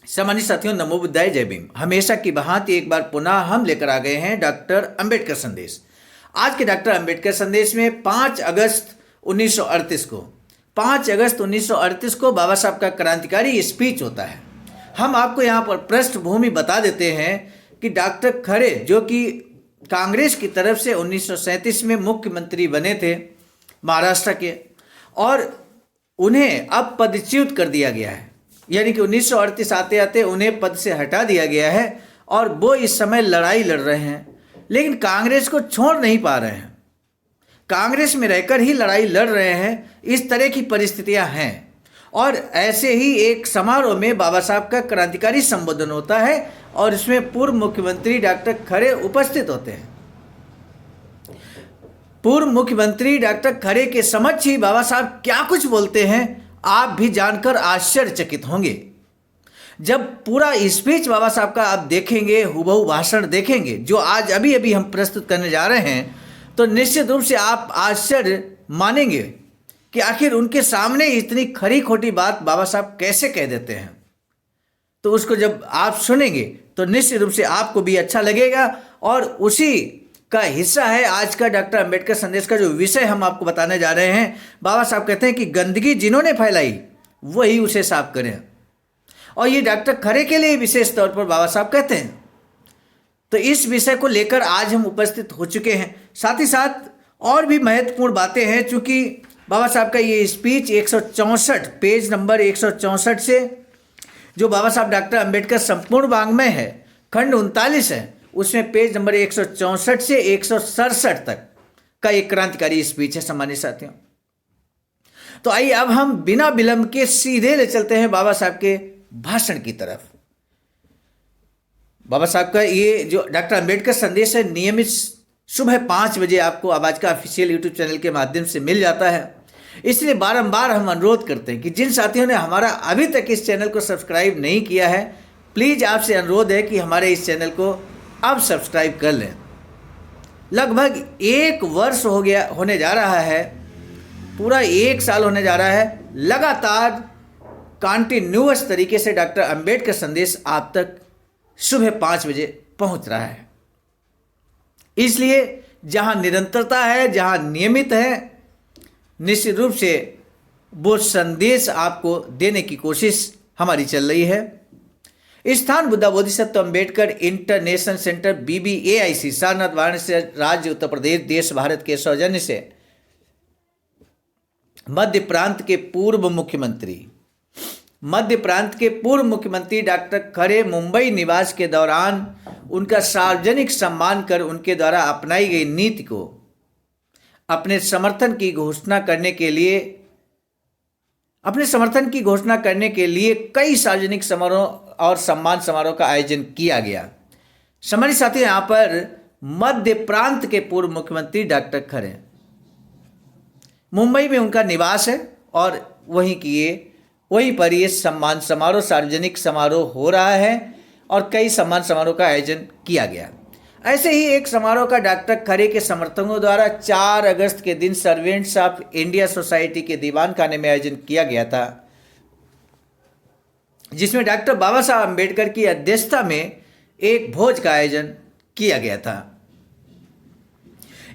सम्मानित साथियों, नमो बुद्धाय, जय भीम। हमेशा की भांति एक बार पुनः हम लेकर आ गए हैं डॉक्टर अंबेडकर संदेश। आज के डॉक्टर अंबेडकर संदेश में 5 अगस्त 1938 को बाबा साहब का क्रांतिकारी स्पीच होता है। हम आपको यहाँ पर पृष्ठभूमि बता देते हैं कि डॉक्टर खरे, जो कि कांग्रेस की तरफ से 1937 में मुख्यमंत्री बने थे महाराष्ट्र के, और उन्हें अब पदच्युत कर दिया गया है, यानी कि 1938 आते आते उन्हें पद से हटा दिया गया है और वो इस समय लड़ाई लड़ रहे हैं, लेकिन कांग्रेस को छोड़ नहीं पा रहे हैं। कांग्रेस में रहकर ही लड़ाई लड़ रहे हैं, इस तरह की परिस्थितियां हैं। और ऐसे ही एक समारोह में बाबा साहब का क्रांतिकारी संबोधन होता है और इसमें पूर्व मुख्यमंत्री डॉक्टर खरे उपस्थित होते हैं। पूर्व मुख्यमंत्री डॉक्टर खरे के समक्ष ही बाबा साहब क्या कुछ बोलते हैं, आप भी जानकर आश्चर्यचकित होंगे। जब पूरा स्पीच बाबा साहब का आप देखेंगे, हुबहू भाषण देखेंगे, जो आज अभी अभी हम प्रस्तुत करने जा रहे हैं, तो निश्चित रूप से आप आश्चर्य मानेंगे कि आखिर उनके सामने इतनी खरी खोटी बात बाबा साहब कैसे कह देते हैं। तो उसको जब आप सुनेंगे तो निश्चित रूप से आपको भी अच्छा लगेगा। और उसी का हिस्सा है आज का डॉक्टर अंबेडकर संदेश का जो विषय हम आपको बताने जा रहे हैं। बाबा साहब कहते हैं कि गंदगी जिन्होंने फैलाई वही उसे साफ करें, और ये डॉक्टर खरे के लिए विशेष तौर पर बाबा साहब कहते हैं। तो इस विषय को लेकर आज हम उपस्थित हो चुके हैं। साथ ही साथ और भी महत्वपूर्ण बातें हैं, चूंकि बाबा साहब का ये स्पीच 164 पेज नंबर 164 से, जो बाबा साहब डॉक्टर अंबेडकर संपूर्ण वाङ्मय है, खंड 39 है, उसमें पेज नंबर 164 से 167 तक का एक क्रांतिकारी स्पीच है। सम्मानित साथियों, तो आइए अब हम बिना विलंब के सीधे ले चलते हैं बाबा साहब के भाषण की तरफ। बाबा साहब का ये जो डॉक्टर अंबेडकर संदेश है, नियमित सुबह 5 बजे आपको आवाज का ऑफिशियल यूट्यूब चैनल के माध्यम से मिल जाता है। इसलिए बारंबार हम अनुरोध करते हैं कि जिन साथियों ने हमारा अभी तक इस चैनल को सब्सक्राइब नहीं किया है, प्लीज़ आपसे अनुरोध है कि हमारे इस चैनल को अब सब्सक्राइब कर लें। लगभग 1 वर्ष हो गया, होने जा रहा है, पूरा 1 साल होने जा रहा है, लगातार कंटिन्यूअस तरीके से डॉक्टर अंबेडकर संदेश आप तक सुबह 5 बजे पहुंच रहा है। इसलिए जहां निरंतरता है, जहां नियमित है, निश्चित रूप से वो संदेश आपको देने की कोशिश हमारी चल रही है। स्थान Buddha Bodhisattva Ambedkar international centre BBAIC Sarnath Varanasi राज्य उत्तर प्रदेश देश भारत के सौजन्य से मध्य प्रांत के पूर्व मुख्यमंत्री डॉक्टर खरे मुंबई निवास के दौरान उनका सार्वजनिक सम्मान कर उनके द्वारा अपनाई गई नीति को अपने समर्थन की घोषणा करने के लिए कई सार्वजनिक समारोह और सम्मान समारोह का आयोजन किया गया। सम्मानित साथियों, यहाँ पर मध्य प्रांत के पूर्व मुख्यमंत्री डॉक्टर खरे, मुंबई में उनका निवास है और वहीं पर ये सम्मान समारोह, सार्वजनिक समारोह हो रहा है और कई सम्मान समारोह का आयोजन किया गया। ऐसे ही एक समारोह का डॉक्टर खरे के समर्थकों द्वारा 4 अगस्त के दिन सर्वेंट्स ऑफ इंडिया सोसाइटी के दीवान खाने में आयोजन किया गया था, जिसमें डॉक्टर बाबा साहब अंबेडकर की अध्यक्षता में एक भोज का आयोजन किया गया था।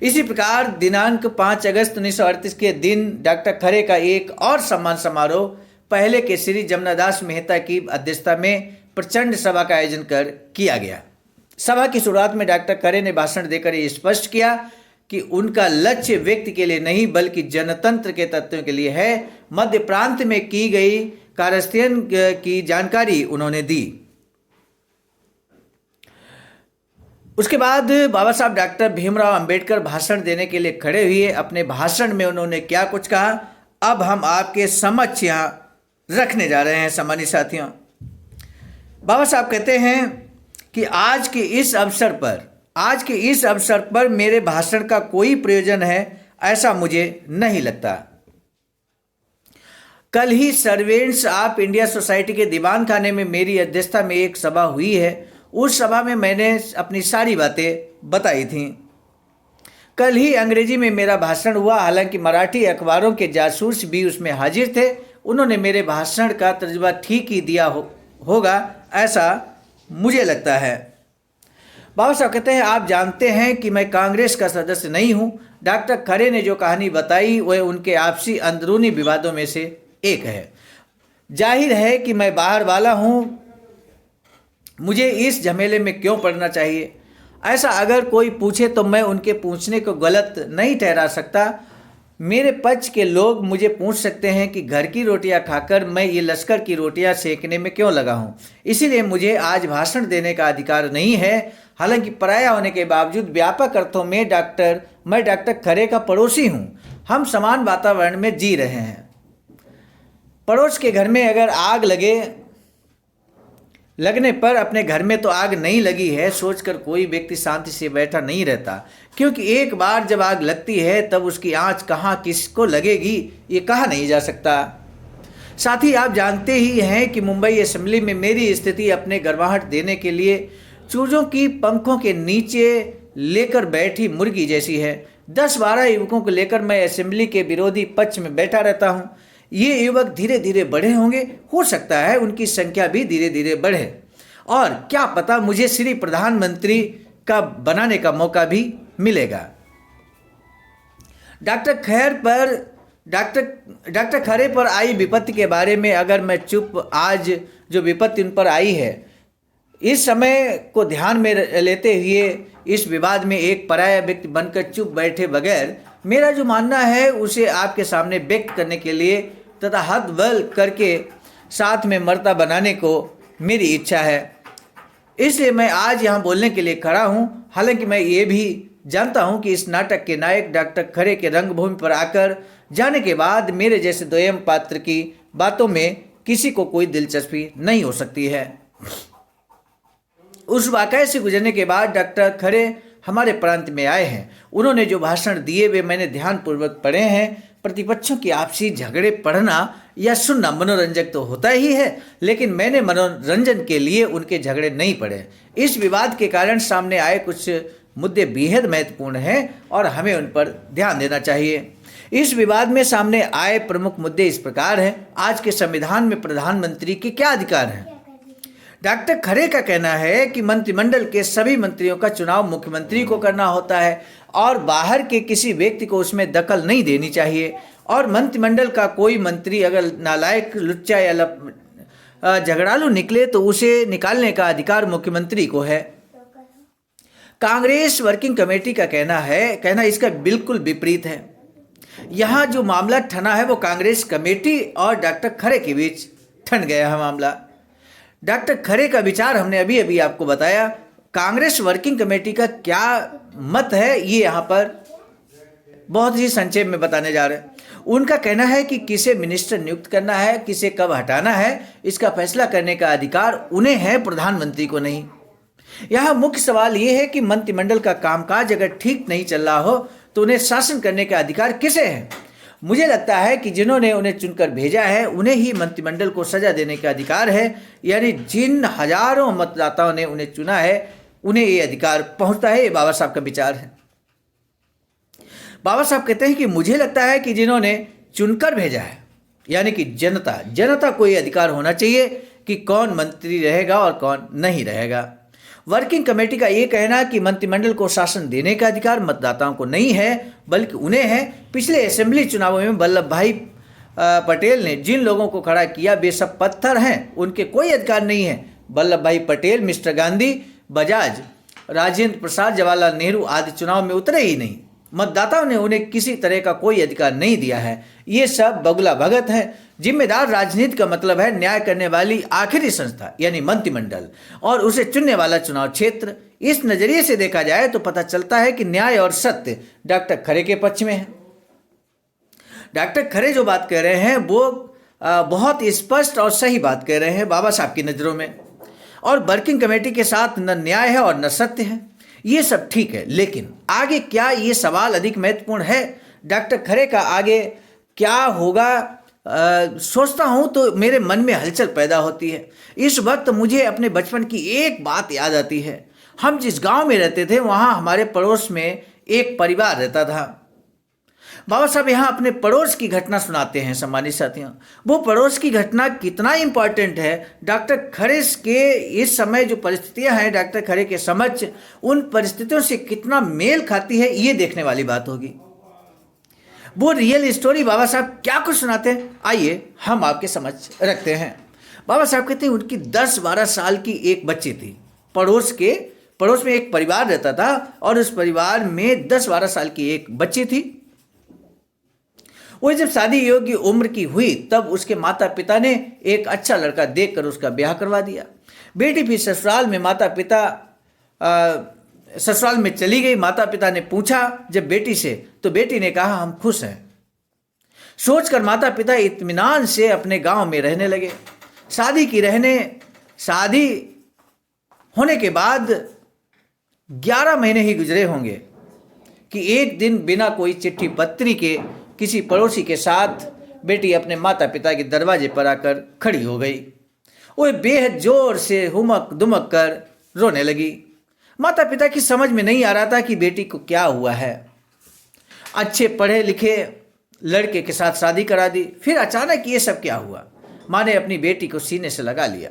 इसी प्रकार दिनांक 5 अगस्त 1938 के दिन डॉक्टर खरे का एक और सम्मान समारोह पहले के श्री जमुनादास मेहता की अध्यक्षता में प्रचंड सभा का आयोजन कर किया गया। सभा की शुरुआत में डॉक्टर खरे ने भाषण देकर ये स्पष्ट किया कि उनका लक्ष्य व्यक्ति के लिए नहीं बल्कि जनतंत्र के तत्वों के लिए है। मध्य प्रांत में की गई कार्यस्थल की जानकारी उन्होंने दी। उसके बाद बाबा साहब डॉक्टर भीमराव अंबेडकर भाषण देने के लिए खड़े हुए। अपने भाषण में उन्होंने क्या कुछ कहा, अब हम आपके समक्ष यहाँ रखने जा रहे हैं। सम्मानित साथियों, बाबा साहब कहते हैं कि आज के इस अवसर पर मेरे भाषण का कोई प्रयोजन है ऐसा मुझे नहीं लगता। कल ही सर्वेंट्स ऑफ इंडिया सोसाइटी के दीवान खाने में मेरी अध्यक्षता में एक सभा हुई है। उस सभा में मैंने अपनी सारी बातें बताई थीं। कल ही अंग्रेजी में मेरा भाषण हुआ, हालांकि मराठी अखबारों के जासूस भी उसमें हाजिर थे। उन्होंने मेरे भाषण का तर्जुमा ठीक ही दिया होगा, ऐसा मुझे लगता है। बाबा साहब कहते हैं, आप जानते हैं कि मैं कांग्रेस का सदस्य नहीं हूं। डॉक्टर खरे ने जो कहानी बताई वह उनके आपसी अंदरूनी विवादों में से एक है। जाहिर है कि मैं बाहर वाला हूं, मुझे इस झमेले में क्यों पड़ना चाहिए। ऐसा अगर कोई पूछे तो मैं उनके पूछने को गलत नहीं ठहरा सकता। मेरे पक्ष के लोग मुझे पूछ सकते हैं कि घर की रोटियां खाकर मैं ये लश्कर की रोटियां सेकने में क्यों लगा हूं। इसीलिए मुझे आज भाषण देने का अधिकार नहीं है। हालांकि पराया होने के बावजूद व्यापक अर्थों में मैं डॉक्टर खरे का पड़ोसी हूं। हम समान वातावरण में जी रहे हैं। पड़ोस के घर में अगर आग लगने पर अपने घर में तो आग नहीं लगी है सोचकर कोई व्यक्ति शांति से बैठा नहीं रहता, क्योंकि एक बार जब आग लगती है तब उसकी आंच कहाँ किसको लगेगी ये कहा नहीं जा सकता। साथ ही आप जानते ही हैं कि मुंबई असेंबली में मेरी स्थिति अपने गर्माहट देने के लिए चूजों की पंखों के नीचे लेकर बैठी मुर्गी जैसी है। 10-12 युवकों को लेकर मैं असेंबली के विरोधी पक्ष में बैठा रहता हूँ। ये युवक धीरे धीरे बढ़े होंगे, हो सकता है उनकी संख्या भी धीरे धीरे बढ़े, और क्या पता मुझे श्री प्रधानमंत्री का बनाने का मौका भी मिलेगा। डॉक्टर खरे पर आई विपत्ति के बारे में अगर मैं चुप, आज जो विपत्ति उन पर आई है इस समय को ध्यान में लेते हुए इस विवाद में एक पराया व्यक्ति बनकर चुप बैठे बगैर मेरा जो मानना है उसे आपके सामने व्यक्त करने के लिए तथा हद बल करके साथ में मर्ता बनाने को मेरी इच्छा है। इसलिए मैं आज यहाँ बोलने के लिए खड़ा हूँ। हालांकि मैं ये भी जानता हूँ कि इस नाटक के नायक डॉक्टर खरे के रंगभूमि पर आकर जाने के बाद मेरे जैसे दोयम पात्र की बातों में किसी को कोई दिलचस्पी नहीं हो सकती है। उस वाक़ये से गुजरने के बाद डॉक्टर खरे हमारे प्रांत में आए हैं। उन्होंने जो भाषण दिए वे मैंने ध्यानपूर्वक पढ़े हैं। प्रतिपक्षों की आपसी झगड़े पढ़ना या सुनना मनोरंजक तो होता ही है, लेकिन मैंने मनोरंजन के लिए उनके झगड़े नहीं पढ़े। इस विवाद के कारण सामने आए कुछ मुद्दे बेहद महत्वपूर्ण हैं और हमें उन पर ध्यान देना चाहिए। इस विवाद में सामने आए प्रमुख मुद्दे इस प्रकार हैं। आज के संविधान में प्रधानमंत्री के क्या अधिकार हैं? डॉक्टर खरे का कहना है कि मंत्रिमंडल के सभी मंत्रियों का चुनाव मुख्यमंत्री को करना होता है और बाहर के किसी व्यक्ति को उसमें दखल नहीं देनी चाहिए, और मंत्रिमंडल का कोई मंत्री अगर नालायक, लुच्चा या झगड़ालू निकले तो उसे निकालने का अधिकार मुख्यमंत्री को है। कांग्रेस वर्किंग कमेटी का कहना इसका बिल्कुल विपरीत है। यहाँ जो मामला ठना है वो कांग्रेस कमेटी और डॉक्टर खरे के बीच ठन गया है मामला। डॉक्टर खरे का विचार हमने अभी आपको बताया। कांग्रेस वर्किंग कमेटी का क्या मत है ये यहाँ पर बहुत ही संक्षेप में बताने जा रहे हैं। उनका कहना है कि किसे मिनिस्टर नियुक्त करना है, किसे कब हटाना है, इसका फैसला करने का अधिकार उन्हें है, प्रधानमंत्री को नहीं। यहाँ मुख्य सवाल ये है कि मंत्रिमंडल का कामकाज अगर ठीक नहीं चल रहा हो तो उन्हें शासन करने का अधिकार किसे है? मुझे लगता है कि जिन्होंने उन्हें चुनकर भेजा है उन्हें ही मंत्रिमंडल को सजा देने का अधिकार है। यानी जिन हजारों मतदाताओं ने उन्हें चुना है उन्हें ये अधिकार पहुंचता है। ये बाबा साहब का विचार है। बाबा साहब कहते हैं कि मुझे लगता है कि जिन्होंने चुनकर भेजा है यानी कि जनता को ये अधिकार होना चाहिए कि कौन मंत्री रहेगा और कौन नहीं रहेगा। वर्किंग कमेटी का ये कहना कि मंत्रिमंडल को शासन देने का अधिकार मतदाताओं को नहीं है बल्कि उन्हें है। पिछले असेंबली चुनावों में वल्लभ भाई पटेल ने जिन लोगों को खड़ा किया वे सब पत्थर हैं, उनके कोई अधिकार नहीं है। वल्लभ भाई पटेल, मिस्टर गांधी, बजाज, राजेंद्र प्रसाद, जवाहरलाल नेहरू आदि चुनाव में उतरे ही नहीं। मतदाताओं ने उन्हें किसी तरह का कोई अधिकार नहीं दिया है। ये सब बगुला भगत है। जिम्मेदार राजनीति का मतलब है न्याय करने वाली आखिरी संस्था यानी मंत्रिमंडल और उसे चुनने वाला चुनाव क्षेत्र। इस नजरिए से देखा जाए तो पता चलता है कि न्याय और सत्य डॉक्टर खरे के पक्ष में है। डॉक्टर खरे जो बात कह रहे हैं वो बहुत स्पष्ट और सही बात कह रहे हैं बाबा साहब की नज़रों में, और वर्किंग कमेटी के साथ न न्याय है और न सत्य है। ये सब ठीक है, लेकिन आगे क्या, ये सवाल अधिक महत्वपूर्ण है। डॉक्टर खरे का आगे क्या होगा सोचता हूँ तो मेरे मन में हलचल पैदा होती है। इस वक्त मुझे अपने बचपन की एक बात याद आती है। हम जिस गांव में रहते थे वहाँ हमारे पड़ोस में एक परिवार रहता था। बाबा साहब यहाँ अपने पड़ोस की घटना सुनाते हैं सम्मानित साथियों। वो पड़ोस की घटना कितना इंपॉर्टेंट है, डॉक्टर खरे के इस समय जो परिस्थितियां हैं डॉक्टर खरे के समक्ष, उन परिस्थितियों से कितना मेल खाती है, ये देखने वाली बात होगी। वो रियल स्टोरी बाबा साहब क्या कुछ सुनाते हैं, आइए हम आपके समक्ष रखते हैं। बाबा साहब कहते हैं उनकी 10-12 साल की एक बच्ची थी। पड़ोस में एक परिवार रहता था और उस परिवार में 10-12 साल की एक बच्ची थी। वो जब शादी योग्य उम्र की हुई तब उसके माता पिता ने एक अच्छा लड़का देखकर उसका ब्याह करवा दिया। बेटी भी ससुराल में चली गई। माता पिता ने पूछा जब बेटी से, तो बेटी ने कहा हम खुश हैं। सोचकर माता पिता इत्मीनान से अपने गांव में रहने लगे। शादी होने के बाद 11 महीने ही गुजरे होंगे कि एक दिन बिना कोई चिट्ठी पत्री के किसी पड़ोसी के साथ बेटी अपने माता पिता के दरवाजे पर आकर खड़ी हो गई। वो बेहद जोर से हुमक दुमक कर रोने लगी। माता पिता की समझ में नहीं आ रहा था कि बेटी को क्या हुआ है। अच्छे पढ़े लिखे लड़के के साथ शादी करा दी, फिर अचानक ये सब क्या हुआ। माँ ने अपनी बेटी को सीने से लगा लिया।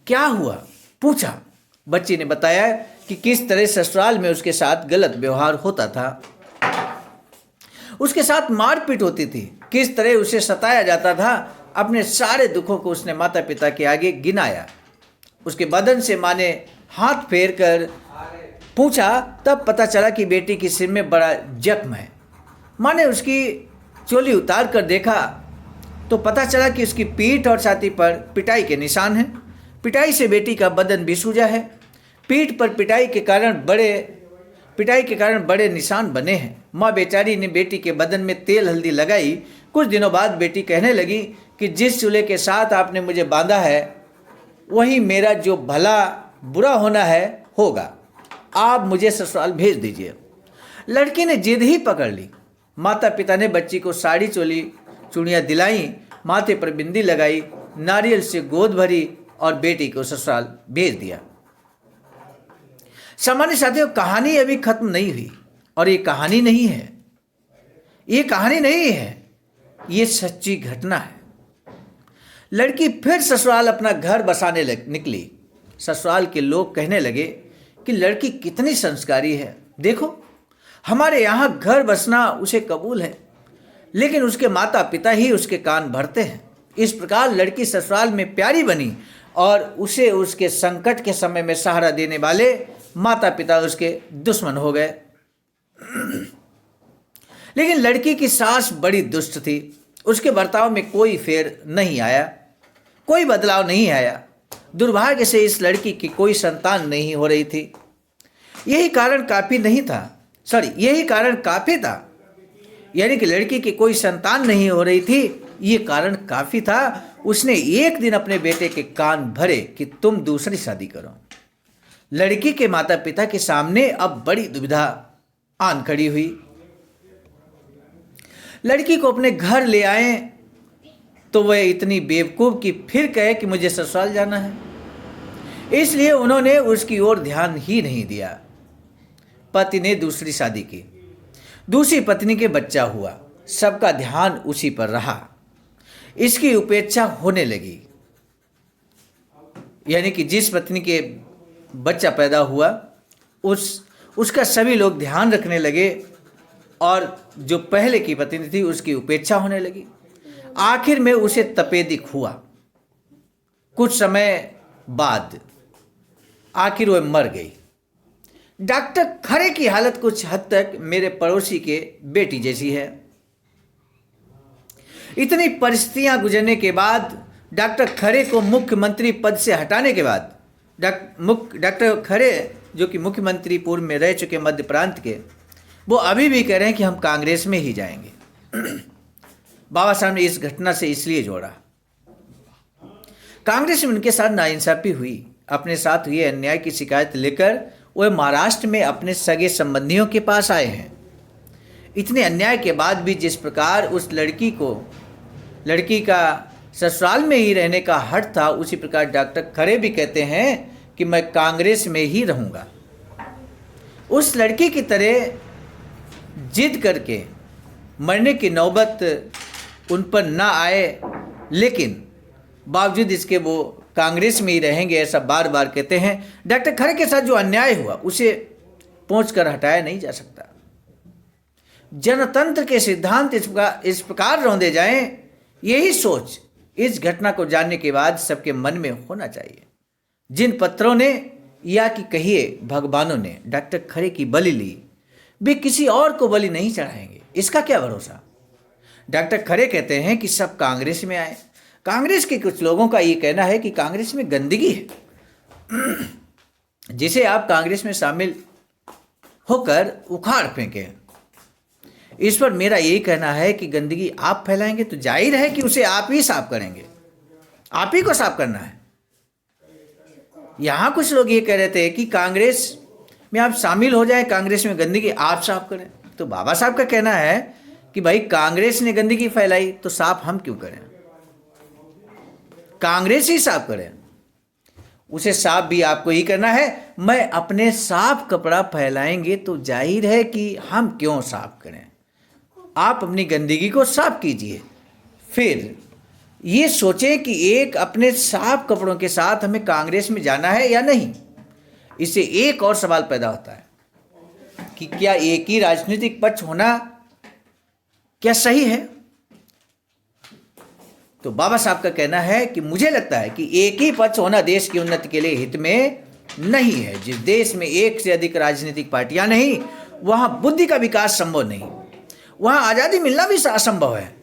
क्या हुआ पूछा। बच्ची ने बताया कि किस तरह ससुराल में उसके साथ गलत व्यवहार होता था, उसके साथ मारपीट होती थी, किस तरह उसे सताया जाता था। अपने सारे दुखों को उसने माता पिता के आगे गिनाया। उसके बदन से माँ ने हाथ फेर कर पूछा, तब पता चला कि बेटी के सिर में बड़ा जख्म है। माँ ने उसकी चोली उतार कर देखा तो पता चला कि उसकी पीठ और छाती पर पिटाई के निशान हैं। पिटाई से बेटी का बदन भी सूजा है। पीठ पर पिटाई के कारण बड़े निशान बने हैं। माँ बेचारी ने बेटी के बदन में तेल हल्दी लगाई। कुछ दिनों बाद बेटी कहने लगी कि जिस चूल्हे के साथ आपने मुझे बांधा है वही मेरा जो भला बुरा होना है होगा, आप मुझे ससुराल भेज दीजिए। लड़की ने जिद ही पकड़ ली। माता पिता ने बच्ची को साड़ी चूड़ियाँ दिलाई, माथे पर बिंदी लगाई, नारियल से गोद भरी और बेटी को ससुराल भेज दिया। सामान्य साथियों, कहानी अभी खत्म नहीं हुई और ये कहानी नहीं है, ये सच्ची घटना है। लड़की फिर ससुराल अपना घर बसाने निकली। ससुराल के लोग कहने लगे कि लड़की कितनी संस्कारी है, देखो हमारे यहाँ घर बसना उसे कबूल है, लेकिन उसके माता पिता ही उसके कान भरते हैं। इस प्रकार लड़की ससुराल में प्यारी बनी और उसे उसके संकट के समय में सहारा देने वाले माता पिता उसके दुश्मन हो गए। लेकिन लड़की की सास बड़ी दुष्ट थी। उसके बर्ताव में कोई बदलाव नहीं आया। दुर्भाग्य से इस लड़की की कोई संतान नहीं हो रही थी। यही कारण काफी था। यानी कि लड़की की कोई संतान नहीं हो रही थी, ये कारण काफी था। उसने एक दिन अपने बेटे के कान भरे कि तुम दूसरी शादी करो। लड़की के माता पिता के सामने अब बड़ी दुविधा आन खड़ी हुई। लड़की को अपने घर ले आए तो वह इतनी बेवकूफ कि फिर कहे कि मुझे ससुराल जाना है, इसलिए उन्होंने उसकी ओर ध्यान ही नहीं दिया। पति ने दूसरी शादी की। दूसरी पत्नी के बच्चा हुआ। सबका ध्यान उसी पर रहा। इसकी उपेक्षा होने लगी। यानी कि जिस पत्नी के बच्चा पैदा हुआ उसका सभी लोग ध्यान रखने लगे और जो पहले की पत्नी थी उसकी उपेक्षा होने लगी। आखिर में उसे तपेदिक हुआ। कुछ समय बाद आखिर वह मर गई। डॉक्टर खरे की हालत कुछ हद तक मेरे पड़ोसी के बेटी जैसी है। इतनी परिस्थितियां गुजरने के बाद डॉक्टर खरे को मुख्यमंत्री पद से हटाने के बाद डॉक्टर खरे जो कि मुख्यमंत्री पूर्व में रह चुके मध्य प्रांत के, वो अभी भी कह रहे हैं कि हम कांग्रेस में ही जाएंगे। बाबा साहब ने इस घटना से इसलिए जोड़ा, कांग्रेस में उनके साथ नाइंसाफी हुई। अपने साथ हुए अन्याय की शिकायत लेकर वह महाराष्ट्र में अपने सगे संबंधियों के पास आए हैं। इतने अन्याय के बाद भी जिस प्रकार उस लड़की का ससुराल में ही रहने का हट था, उसी प्रकार डॉक्टर खरे भी कहते हैं कि मैं कांग्रेस में ही रहूँगा। उस लड़की की तरह जिद करके मरने की नौबत उन पर ना आए, लेकिन बावजूद इसके वो कांग्रेस में ही रहेंगे, ऐसा बार बार कहते हैं। डॉक्टर खरे के साथ जो अन्याय हुआ उसे पोंछ कर हटाया नहीं जा सकता। जनतंत्र के सिद्धांत इस प्रकार रौंदे जाएं, यही सोच इस घटना को जानने के बाद सबके मन में होना चाहिए। जिन पत्रों ने या कि कहिए भगवानों ने डॉक्टर खरे की बलि ली, वे किसी और को बलि नहीं चढ़ाएंगे, इसका क्या भरोसा। डॉक्टर खरे कहते हैं कि सब कांग्रेस में आए। कांग्रेस के कुछ लोगों का ये कहना है कि कांग्रेस में गंदगी है जिसे आप कांग्रेस में शामिल होकर उखाड़ फेंके। इस पर मेरा यही कहना है कि गंदगी आप फैलाएंगे तो जाहिर है कि उसे आप ही साफ करेंगे, आप ही को साफ करना है। यहां कुछ लोग ये कह रहे थे कि कांग्रेस में आप शामिल हो जाएं, कांग्रेस में गंदगी आप साफ करें। तो बाबा साहब का कहना है कि भाई कांग्रेस ने गंदगी फैलाई तो साफ हम क्यों करें, कांग्रेस ही साफ करें। उसे साफ भी आपको ही करना है। मैं अपने साफ कपड़ा फैलाएंगे तो जाहिर है कि हम क्यों साफ करें। आप अपनी गंदगी को साफ कीजिए, फिर ये सोचें कि एक अपने साफ कपड़ों के साथ हमें कांग्रेस में जाना है या नहीं। इससे एक और सवाल पैदा होता है कि क्या एक ही राजनीतिक पक्ष होना क्या सही है। तो बाबा साहब का कहना है कि मुझे लगता है कि एक ही पक्ष होना देश की उन्नति के लिए हित में नहीं है। जिस देश में एक से अधिक राजनीतिक पार्टियां नहीं, वहां बुद्धि का विकास संभव नहीं, वहां आज़ादी मिलना भी असंभव है।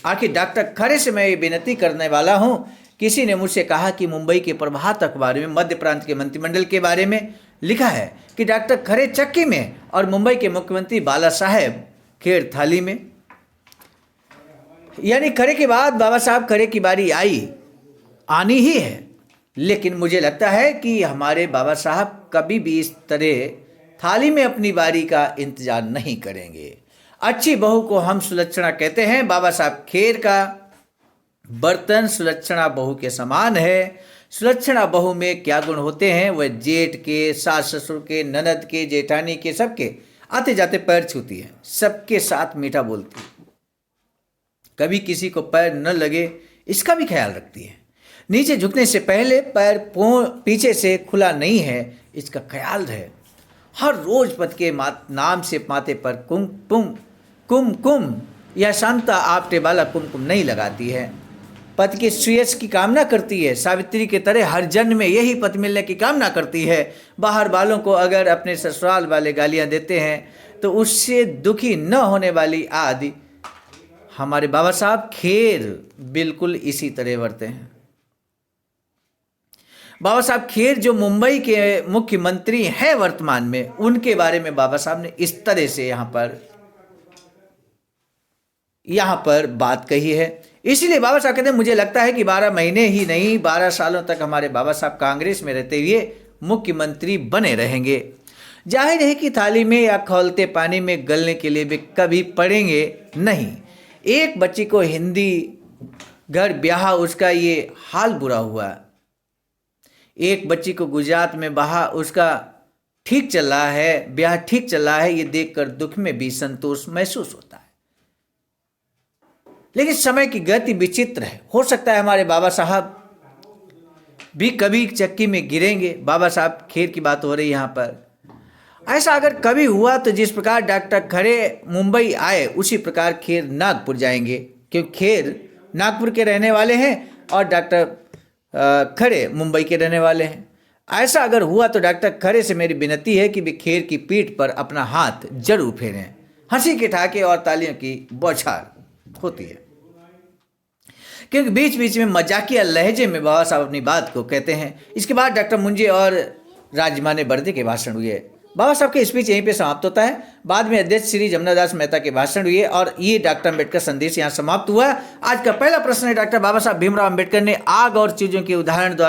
आखिर डॉक्टर खरे से मैं ये विनती करने वाला हूं, किसी ने मुझसे कहा कि मुंबई के प्रभात अखबार में मध्य प्रांत के मंत्रिमंडल के बारे में लिखा है कि डॉक्टर खरे चक्की में और मुंबई के मुख्यमंत्री बाला साहेब खेर थाली में। यानी खरे के बाद बाबा साहब खरे की बारी आनी ही है। लेकिन मुझे लगता है कि हमारे बाबा साहब कभी भी इस तरह थाली में अपनी बारी का इंतजार नहीं करेंगे। अच्छी बहू को हम सुलक्षणा कहते हैं। बाबा साहब खेर का बर्तन सुलक्षणा बहू के समान है। सुलक्षणा बहू में क्या गुण होते हैं, वह जेठ के, सास ससुर के, ननद के, जेठानी के, सबके आते जाते पैर छूती है, सबके साथ मीठा बोलती है, कभी किसी को पैर न लगे इसका भी ख्याल रखती है। नीचे झुकने से पहले पैर पीछे से खुला नहीं है इसका ख्याल है। हर रोज पति के नाम से माथे पर कुमकुम या शांता आपटे वाला कुमकुम नहीं लगाती है। पति के श्रेयस की कामना करती है। सावित्री के तरह हर जन्म में यही पति मिलने की कामना करती है। बाहर वालों को अगर अपने ससुराल वाले गालियां देते हैं तो उससे दुखी न होने वाली आदि हमारे बाबा साहब खेर बिल्कुल इसी तरह वर्ते हैं। बाबा साहब खेर जो मुंबई के मुख्यमंत्री हैं वर्तमान में, उनके बारे में बाबा साहब ने इस तरह से यहाँ पर बात कही है। इसीलिए बाबा साहब कहते हैं मुझे लगता है कि 12 महीने ही नहीं 12 सालों तक हमारे बाबा साहब कांग्रेस में रहते हुए मुख्यमंत्री बने रहेंगे। जाहिर है कि थाली में या खौलते पानी में गलने के लिए वे कभी पड़ेंगे नहीं। एक बच्ची को हिंदी घर ब्याह, उसका ये हाल बुरा हुआ। एक बच्ची को गुजरात में बहा, उसका ठीक चल रहा है, ब्याह ठीक चल रहा है। ये देखकर दुख में भी संतोष महसूस होता है। लेकिन समय की गति विचित्र है। हो सकता है हमारे बाबा साहब भी कभी चक्की में गिरेंगे। बाबा साहब खेर की बात हो रही है यहाँ पर। ऐसा अगर कभी हुआ तो जिस प्रकार डॉक्टर खरे मुंबई आए उसी प्रकार खेर नागपुर जाएंगे, क्योंकि खेर नागपुर के रहने वाले हैं और डॉक्टर खरे मुंबई के रहने वाले हैं। ऐसा अगर हुआ तो डॉक्टर खरे से मेरी विनती है कि वे खेर की पीठ पर अपना हाथ जरूर फेरें। हंसी के ठाके और तालियों की बौछार होती है, क्योंकि बीच बीच में मजाकिया लहजे में बाबा साहब अपनी बात को कहते हैं। इसके बाद डॉक्टर मुंजे और राजमाने बर्दे के भाषण हुए। बाबा साहब के स्पीच यहीं पे समाप्त होता है। बाद में अध्यक्ष श्री जमुनादास मेहता के भाषण हुए और ये डॉक्टर अम्बेडकर संदेश यहाँ समाप्त हुआ। आज का पहला प्रश्न है, डॉक्टर बाबा साहब भीमराव अम्बेडकर ने आग और चीज़ों के उदाहरण द्वारा